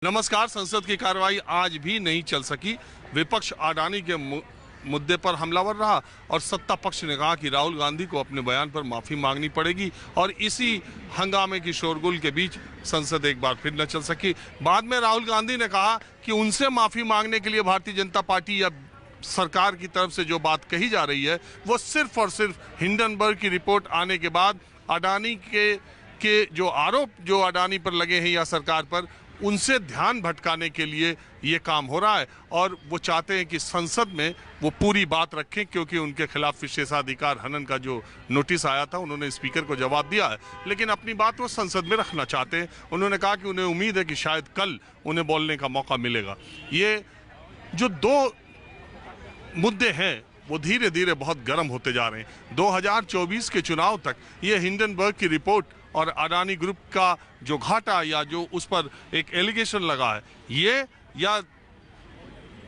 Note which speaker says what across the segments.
Speaker 1: नमस्कार। संसद की कार्रवाई आज भी नहीं चल सकी। विपक्ष अडानी के मुद्दे पर हमलावर रहा और सत्ता पक्ष ने कहा कि राहुल गांधी को अपने बयान पर माफी मांगनी पड़ेगी और इसी हंगामे की शोरगुल के बीच संसद एक बार फिर न चल सकी। बाद में राहुल गांधी ने कहा कि उनसे माफी मांगने के लिए भारतीय जनता पार्टी या सरकार की तरफ से जो बात कही जा रही है वो सिर्फ और सिर्फ हिंडनबर्ग की रिपोर्ट आने के बाद अडानी के जो आरोप जो अडानी पर लगे हैं या सरकार पर, उनसे ध्यान भटकाने के लिए ये काम हो रहा है और वो चाहते हैं कि संसद में वो पूरी बात रखें, क्योंकि उनके खिलाफ विशेषाधिकार हनन का जो नोटिस आया था उन्होंने स्पीकर को जवाब दिया है, लेकिन अपनी बात वो संसद में रखना चाहते हैं। उन्होंने कहा कि उन्हें उम्मीद है कि शायद कल उन्हें बोलने का मौका मिलेगा। ये जो दो मुद्दे हैं वो धीरे धीरे बहुत गर्म होते जा रहे हैं। 2024 के चुनाव तक ये हिंडनबर्ग की रिपोर्ट और अडानी ग्रुप का जो घाटा या जो उस पर एक एलिगेशन लगा है, ये या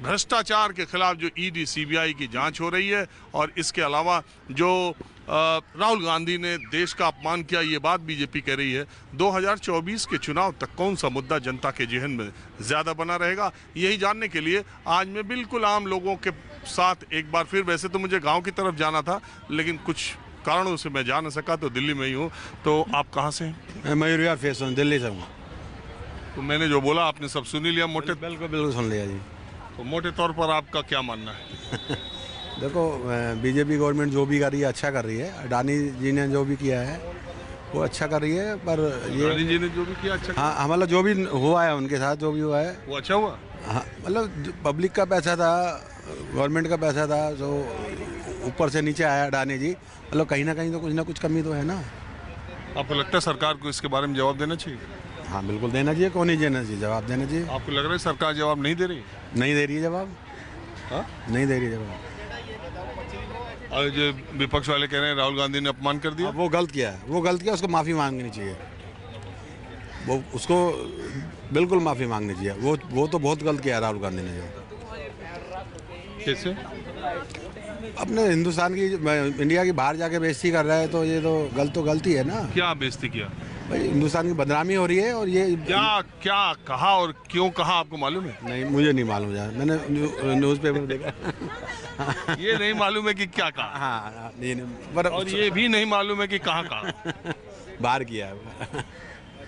Speaker 1: भ्रष्टाचार के खिलाफ जो ईडी सीबीआई की जांच हो रही है, और इसके अलावा जो राहुल गांधी ने देश का अपमान किया, ये बात बीजेपी कह रही है। 2024 के चुनाव तक कौन सा मुद्दा जनता के जहन में ज़्यादा बना रहेगा, यही जानने के लिए आज मैं बिल्कुल आम लोगों के साथ एक बार फिर, वैसे तो मुझे गाँव की तरफ जाना था लेकिन कुछ कारणों से मैं जा न सका, तो दिल्ली में ही हूँ। तो आप कहाँ से हैं?
Speaker 2: मैं मयूरिया फैशन दिल्ली से हूँ।
Speaker 1: तो मैंने जो बोला आपने सब सुन ही लिया मोटे?
Speaker 2: बिल्कुल सुन लिया जी।
Speaker 1: तो मोटे तौर पर आपका क्या मानना है?
Speaker 2: देखो, बीजेपी गवर्नमेंट जो भी कर रही है अच्छा कर रही है। अडानी जी ने जो भी किया है वो अच्छा कर रही है, पर ये
Speaker 1: अडानी जी ने जो भी किया अच्छा।
Speaker 2: हाँ, मतलब जो भी हुआ है उनके साथ जो भी हुआ है
Speaker 1: वो अच्छा हुआ।
Speaker 2: हाँ, मतलब पब्लिक का पैसा था, गवर्नमेंट का पैसा था, जो ऊपर से नीचे आया अडानी जी, मतलब कहीं ना कहीं तो कुछ ना कुछ कमी तो है ना।
Speaker 1: आपको लगता है सरकार को इसके बारे में जवाब देना चाहिए?
Speaker 2: हाँ बिल्कुल देना चाहिए, कौन नहीं देना चाहिए, जवाब देना चाहिए।
Speaker 1: आपको लग रहा है सरकार जवाब नहीं दे रही?
Speaker 2: नहीं दे रही है जवाब।
Speaker 1: हाँ,
Speaker 2: नहीं दे रही है जवाब।
Speaker 1: और जो विपक्ष वाले कह रहे हैं राहुल गांधी ने अपमान कर दिया।
Speaker 2: वो गलत किया है, वो गलत किया, उसको माफ़ी मांगनी चाहिए। वो उसको बिल्कुल माफ़ी मांगनी चाहिए। वो तो बहुत गलत किया राहुल गांधी ने। जो
Speaker 1: कैसे
Speaker 2: अपने हिंदुस्तान की, इंडिया की बाहर जाके बेइज्जती कर रहा है, तो ये तो गलती है ना।
Speaker 1: क्या बेइज्जती किया?
Speaker 2: भाई हिंदुस्तान की बदनामी हो रही है। और ये
Speaker 1: क्या कहा और क्यों कहा, आपको मालूम है?
Speaker 2: नहीं, मुझे नहीं मालूम यार, मैंने न्यूज़पेपर देखा।
Speaker 1: ये नहीं मालूम है कि क्या कहा?
Speaker 2: हाँ नहीं, पर
Speaker 1: और ये भी नहीं मालूम है कि कहाँ कहा?
Speaker 2: बाहर किया है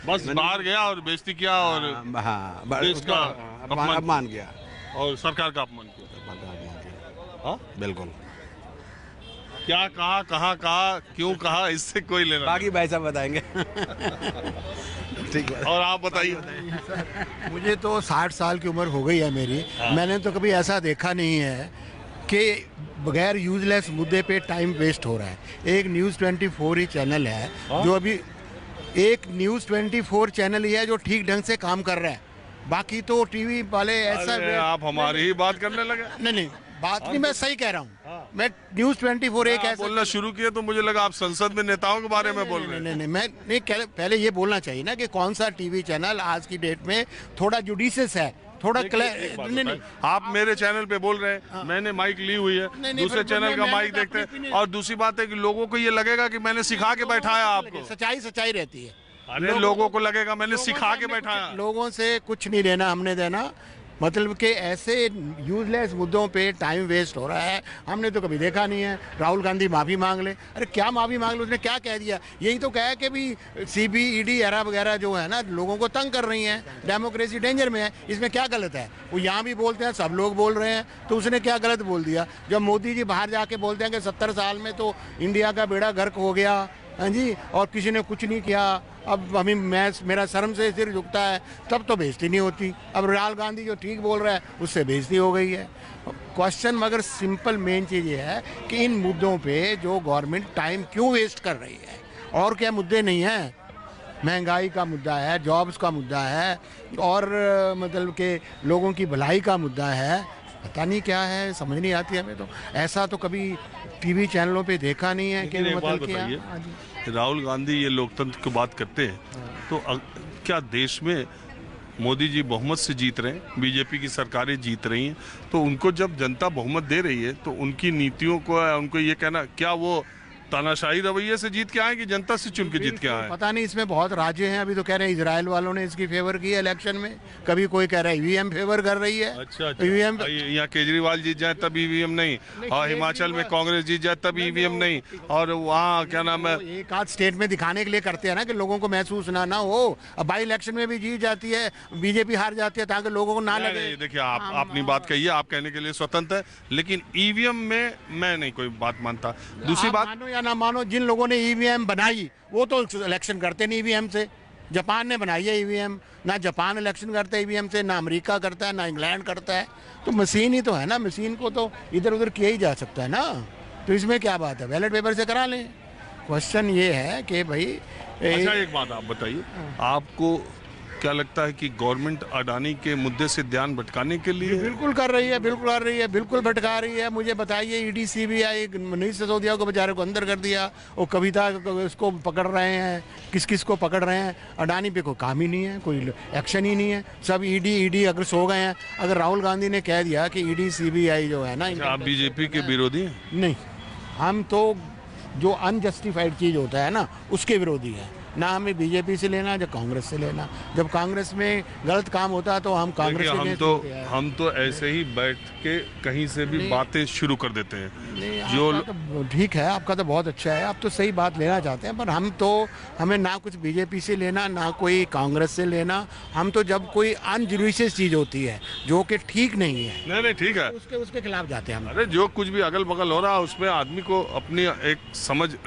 Speaker 1: बस बाहर गया और बेइज्जती किया और
Speaker 2: हाँ,
Speaker 1: देश का
Speaker 2: अपमान किया
Speaker 1: और सरकार का अपमान किया। हाँ
Speaker 2: बिल्कुल।
Speaker 1: क्या कहा, कहाँ कहा, क्यों कहा, इससे कोई लेना
Speaker 2: बाकी भाई साहब बताएंगे। ठीक है।
Speaker 1: और आप बताइए।
Speaker 3: मुझे तो 60 साल की उम्र हो गई है मेरी। मैंने तो कभी ऐसा देखा नहीं है कि बगैर यूजलेस मुद्दे पे टाइम वेस्ट हो रहा है। एक न्यूज़ 24 ही चैनल है जो अभी, एक न्यूज़ 24 चैनल ही है जो ठीक ढंग से काम कर रहा है। बाकी तो टीवी वाले ऐसा।
Speaker 1: आप हमारी ही बात करने लगे।
Speaker 3: नहीं, बात नहीं, मैं सही कह रहा हूँ। मैं न्यूज़ 24 एक ऐसा
Speaker 1: बोलना शुरू किया तो मुझे लगा आप संसद में नेताओं के बारे में बोल रहे हैं।
Speaker 3: नहीं, मैं नहीं, पहले ये बोलना चाहिए ना कि कौन सा टीवी चैनल आज की डेट में थोड़ा जुडिशियस है, थोड़ा नहीं।
Speaker 1: आप मेरे चैनल पे बोल रहे हैं, मैंने माइक ली हुई है, दूसरे चैनल का माइक देखते हैं, और दूसरी बात है कि लोगों को ये लगेगा कि मैंने सिखा के बैठाया आपको।
Speaker 3: सच्चाई रहती है।
Speaker 1: अरे लोगों को लगेगा मैंने सिखा के बैठाया।
Speaker 3: लोगों से कुछ नहीं लेना हमने देना, मतलब कि ऐसे यूजलेस मुद्दों पे टाइम वेस्ट हो रहा है। हमने तो कभी देखा नहीं है। राहुल गांधी माफ़ी मांग ले। अरे क्या माफ़ी मांग ले, उसने क्या कह दिया? यही तो कहा कि भी सीबीईडी एरा वगैरह जो है ना, लोगों को तंग कर रही हैं, डेमोक्रेसी डेंजर में है। इसमें क्या गलत है? वो यहाँ भी बोलते हैं, सब लोग बोल रहे हैं, तो उसने क्या गलत बोल दिया? जब मोदी जी बाहर जाके बोलते हैं कि 70 साल में तो इंडिया का बेड़ा गर्क हो गया, हाँ जी, और किसी ने कुछ नहीं किया, अब हमें मेरा शर्म से सिर झुकता है, तब तो बेइज्जती नहीं होती। अब राहुल गांधी जो ठीक बोल रहा है उससे बेइज्जती हो गई है। क्वेश्चन मगर सिंपल मेन चीज़ ये है कि इन मुद्दों पे जो गवर्नमेंट टाइम क्यों वेस्ट कर रही है? और क्या मुद्दे नहीं हैं? महंगाई का मुद्दा है, जॉब्स का मुद्दा है, और मतलब कि लोगों की भलाई का मुद्दा है। पता नहीं क्या है, समझ नहीं आती हमें तो। ऐसा तो कभी टीवी चैनलों पे देखा नहीं है कि मतलब कि
Speaker 1: राहुल गांधी ये लोकतंत्र की बात करते हैं, तो क्या देश में मोदी जी बहुमत से जीत रहे हैं, बीजेपी की सरकारें जीत रही हैं, तो उनको जब जनता बहुमत दे रही है तो उनकी नीतियों को, उनको ये कहना, क्या वो तानाशाही रवैये से जीत के आए कि जनता से चुन के जीत के आए?
Speaker 3: पता नहीं, इसमें बहुत राज्य हैं। अभी तो कह रहे हैं इजराइल वालों ने इसकी फेवर की है इलेक्शन में, कभी कोई कह रहा है ईवीएम फेवर कर रही है।
Speaker 1: अच्छा,
Speaker 3: ईवीएम
Speaker 1: यहाँ केजरीवाल जीत जाए तब ईवीएम नहीं, और हिमाचल में कांग्रेस जीत जाए तब ईवीएम नहीं, और वहाँ क्या नाम है,
Speaker 3: एक आध स्टेट में दिखाने के लिए करते हैं ना कि लोगों को महसूस ना हो। अब बाई इलेक्शन में भी जीत जाती है, बीजेपी हार जाती है, ताकि लोगों को ना लगे।
Speaker 1: देखिए आप अपनी बात कहिए, आप कहने के लिए स्वतंत्र है, लेकिन ईवीएम में मैं नहीं कोई बात मानता। दूसरी बात,
Speaker 3: मानो या ना मानो, जिन लोगों ने ईवीएम बनाई वो तो इलेक्शन करते नहीं ईवीएम से। जापान ने बनाई है ईवीएम, ना जापान इलेक्शन करता है ईवीएम से, ना अमेरिका करता है, ना इंग्लैंड करता है। तो मशीन ही तो है ना, मशीन को तो इधर उधर किया ही जा सकता है ना। तो इसमें क्या बात है, बैलेट पेपर से करा लें। क्वेश्चन ये है कि भाई
Speaker 1: अच्छा एक बात आप बताइए, आपको क्या लगता है कि गवर्नमेंट अडानी के मुद्दे से ध्यान भटकाने के लिए?
Speaker 3: बिल्कुल कर रही है, बिल्कुल कर रही है, बिल्कुल भटका रही है। मुझे बताइए, ईडी सीबीआई मनीष सिसोदिया को बेचारे को अंदर कर दिया, वो कविता उसको पकड़ रहे हैं, किस किस को पकड़ रहे हैं। अडानी पे कोई काम ही नहीं है, कोई एक्शन ही नहीं है, सब ईडी अगर सो गए हैं। अगर राहुल गांधी ने कह दिया कि ईडी सीबीआई जो है ना,
Speaker 1: आप बीजेपी के विरोधी हैं?
Speaker 3: नहीं, हम तो जो अनजस्टिफाइड चीज़ होता है ना उसके विरोधी है। ना हमें बीजेपी से लेना, जब कांग्रेस से लेना। जब कांग्रेस में गलत काम होता है तो हम कांग्रेस के against होते हैं।
Speaker 1: हम तो ऐसे ही बैठ के कहीं से भी बातें शुरू कर देते हैं। जो
Speaker 3: तो ठीक है, आपका तो बहुत अच्छा है, आप तो सही बात लेना चाहते हैं, पर हमें ना कुछ बीजेपी से लेना, ना कोई कांग्रेस से लेना। हम तो जब कोई अनजुडिशियस चीज़ होती है जो कि ठीक नहीं है,
Speaker 1: नहीं ठीक है,
Speaker 3: उसके खिलाफ जाते हैं हम।
Speaker 1: अरे जो कुछ भी अगल बगल हो रहा है उसमें आदमी को अपनी एक समझ